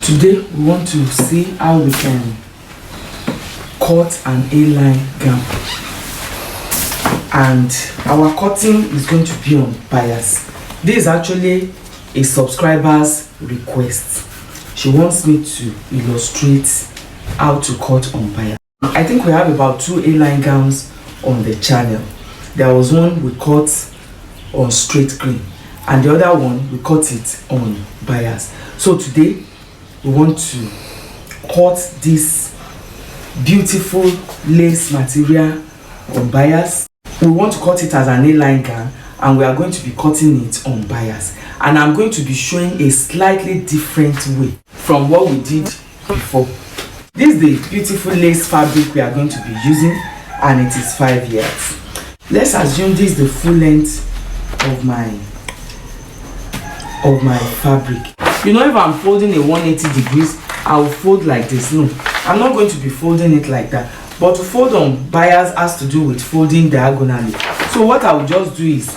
Today we want to see how we can cut an A-line gown, and our cutting is going to be on bias. This is actually a subscriber's request. She wants me to illustrate how to cut on bias. I think we have about 2 A-line gowns on the channel. There was one we cut on straight grain, and the other one we cut it on bias. So today we want to cut this beautiful lace material on bias. We want to cut it as an A-line gown, and we are going to be cutting it on bias, and I'm going to be showing a slightly different way from what we did before. This is the beautiful lace fabric we are going to be using, and it is 5 yards. Let's assume this is the full length of my fabric. You know, if I'm folding a 180 degrees, I will fold like this. No, I'm not going to be folding it like that. But to fold on bias has to do with folding diagonally. So what I will just do is,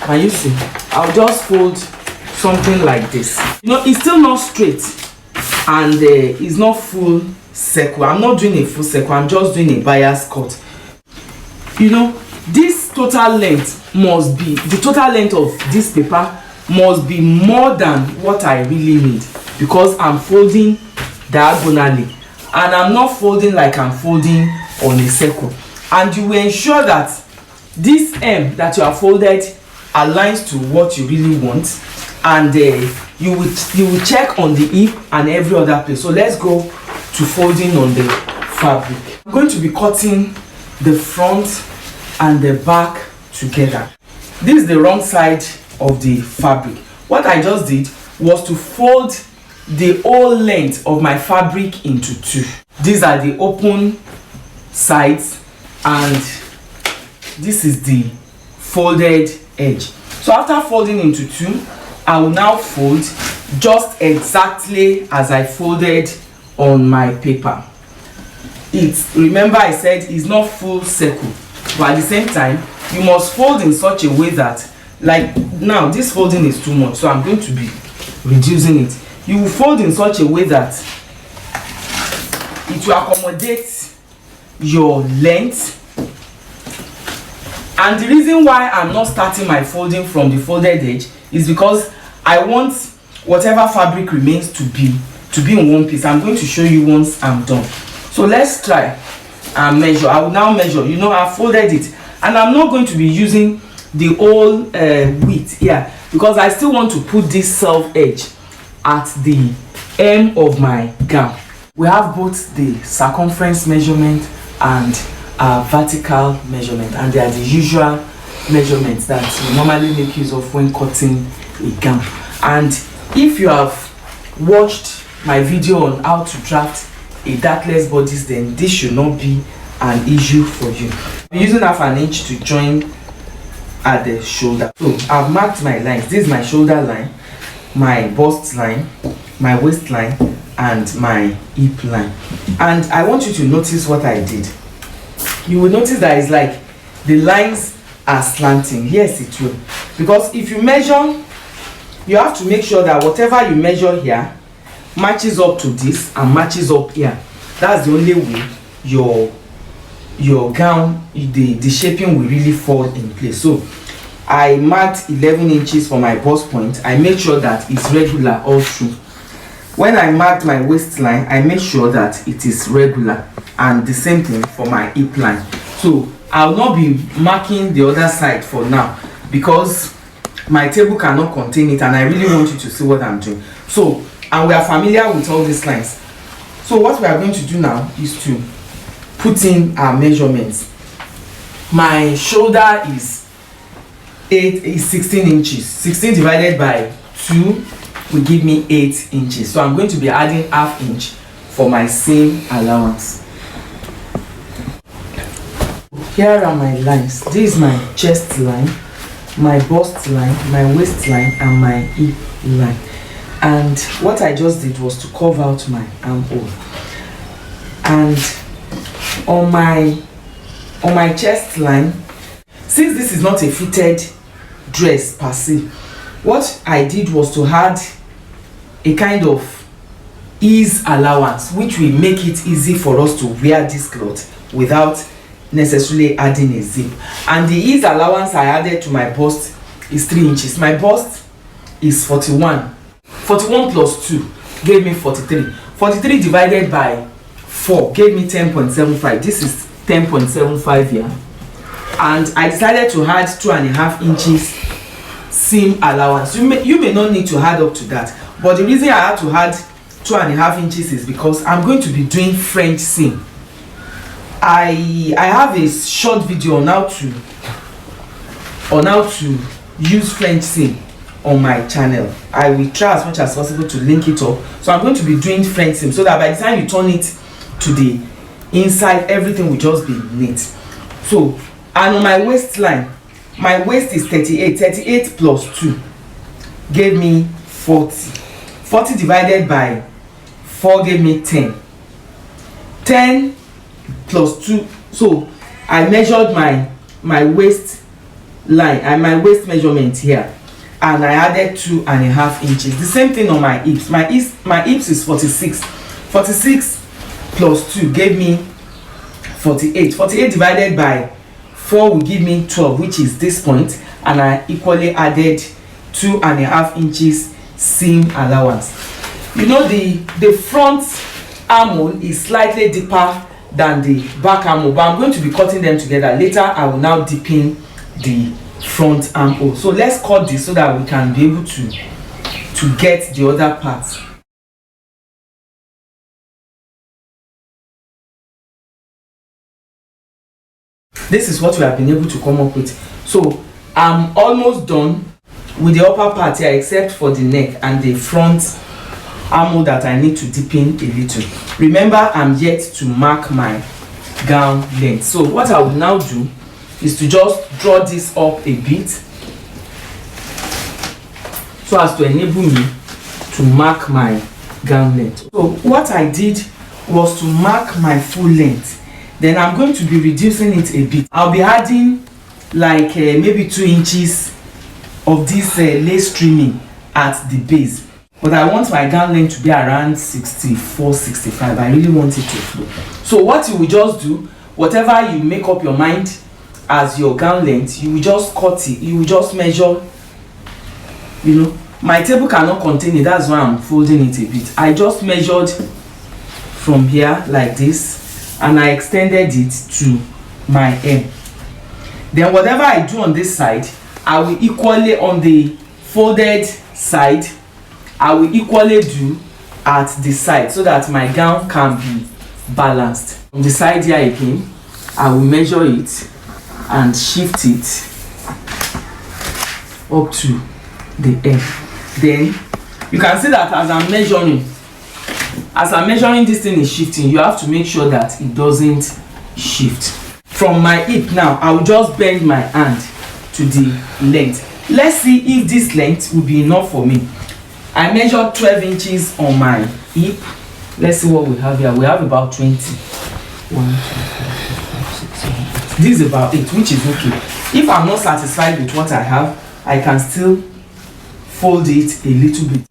can you see? I'll just fold something like this. You know, it's still not straight, and it's not full circle. I'm not doing a full circle. I'm just doing a bias cut. You know, this total length must be, the total length of this paper must be more than what I really need, because I'm folding diagonally, and I'm not folding like I'm folding on a circle. And you will ensure that this M that you have folded aligns to what you really want, and you will check on the hip and every other place. So let's go to folding on the fabric. I'm going to be cutting the front and the back together. This is the wrong side of the fabric. What I just did was to fold the whole length of my fabric into 2. These are the open sides, and this is the folded edge. So after folding into 2, I will now fold just exactly as I folded on my paper. Remember I said it's not full circle, but at the same time you must fold in such a way that, like now, this folding is too much, so I'm going to be reducing it. You will fold in such a way that it will accommodate your length. And the reason why I'm not starting my folding from the folded edge is because I want whatever fabric remains to be in one piece. I'm going to show you once I'm done. So let's try and measure. I will now measure. You know, I've folded it, and I'm not going to be using the whole width here, because I still want to put this self edge at the hem of my gown. We have both the circumference measurement and vertical measurement, and they are the usual measurements that we normally make use of when cutting a gown. And if you have watched my video on how to draft a dartless bodice, then this should not be an issue for you. I'm using 1/2 inch to join at the shoulder. So I've marked my lines. This is my shoulder line, my bust line, my waistline, and my hip line. And I want you to notice what I did. You will notice that it's like the lines are slanting. Yes, it will, because if you measure, you have to make sure that whatever you measure here matches up to this and matches up here. That's the only way your gown, the shaping will really fall in place. So I marked 11 inches for my bust point. I made sure that it's regular all through. When I marked my waistline, I made sure that it is regular, and the same thing for my hip line. So I'll not be marking the other side for now, because my table cannot contain it, and I really want you to see what I'm doing. So, and we are familiar with all these lines. So what we are going to do now is to put in our measurements. My shoulder is 16 inches. 16 divided by 2 will give me 8 inches. So I'm going to be adding 1/2 inch for my seam allowance. Here are my lines. This is my chest line, my bust line, my waistline, and my hip line. And what I just did was to curve out my armhole. And on my chest line, since this is not a fitted dress per se, what I did was to add a kind of ease allowance, which will make it easy for us to wear this cloth without necessarily adding a zip. And the ease allowance I added to my bust is 3 inches. My bust is 41 plus 2 gave me 43. 43 divided by 4 gave me 10.75. This is 10.75 here. And I decided to add 2.5 inches seam allowance. You may not need to add up to that, but the reason I had to add 2.5 inches is because I'm going to be doing French seam. I have a short video on how to use French seam on my channel. I will try as much as possible to link it up. So I'm going to be doing French seam so that by the time you turn it to the inside, everything will just be neat. So, and on my waistline, my waist is 38 plus 2 gave me 40 divided by 4 gave me 10 plus 2. So I measured my waist line and my waist measurement here, and I added 2.5 inches. The same thing on my hips. My hips is 46 plus 2 gave me 48 divided by 4 will give me 12, which is this point, and I equally added 2.5 inches seam allowance. You know, the front armhole is slightly deeper than the back armhole, but I'm going to be cutting them together. Later I will now deepen the front armhole. So let's cut this so that we can be able to get the other parts. This is what we have been able to come up with. So I'm almost done with the upper part here, except for the neck and the front armhole that I need to deepen a little. Remember, I'm yet to mark my gown length. So what I will now do is to just draw this up a bit so as to enable me to mark my gown length. So what I did was to mark my full length. Then I'm going to be reducing it a bit. I'll be adding like maybe 2 inches of this lace trimming at the base. But I want my gown length to be around 64-65. I really want it to flow. So what you will just do, whatever you make up your mind as your gown length, you will just cut it. You will just measure. You know, my table cannot contain it. That's why I'm folding it a bit. I just measured from here like this, and I extended it to my hem. Then whatever I do on this side, I will equally on the folded side, I will equally do at the side so that my gown can be balanced. On the side here again, I will measure it and shift it up to the hem. Then you can see that as I'm measuring, this thing is shifting. You have to make sure that it doesn't shift. From my hip now, I will just bend my hand to the length. Let's see if this length will be enough for me. I measured 12 inches on my hip. Let's see what we have here. We have about 20. 1, 2, 3, 4, 5, 6, 7, 8. This is about 8, which is okay. If I'm not satisfied with what I have, I can still fold it a little bit.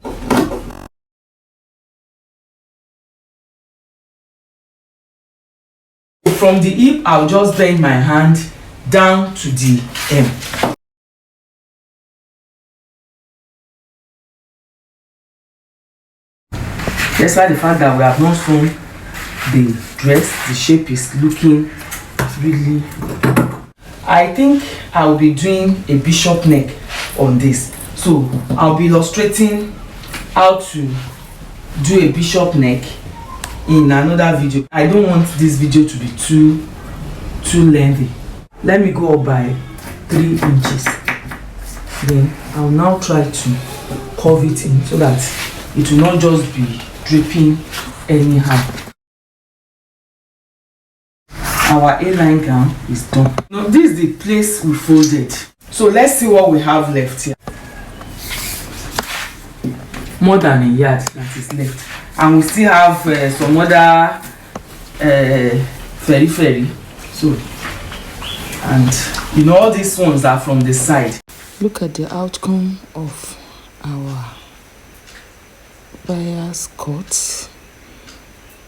From the hip, I'll just bend my hand down to the hem. Despite the fact that we have not sewn the dress, the shape is looking really good. I think I'll be doing a bishop neck on this. So I'll be illustrating how to do a bishop neck in another video. I don't want this video to be too lengthy. Let me go up by 3 inches. Then I'll now try to curve it in so that it will not just be dripping anyhow. Our A-line gown is done. Now this is the place we folded. So let's see what we have left here. More than a yard that is left. And we still have some other fairy. So, and you know, all these ones are from the side. Look at the outcome of our bias cut.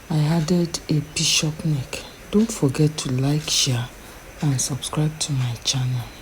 I added a bishop neck. Don't forget to like, share and subscribe to my channel.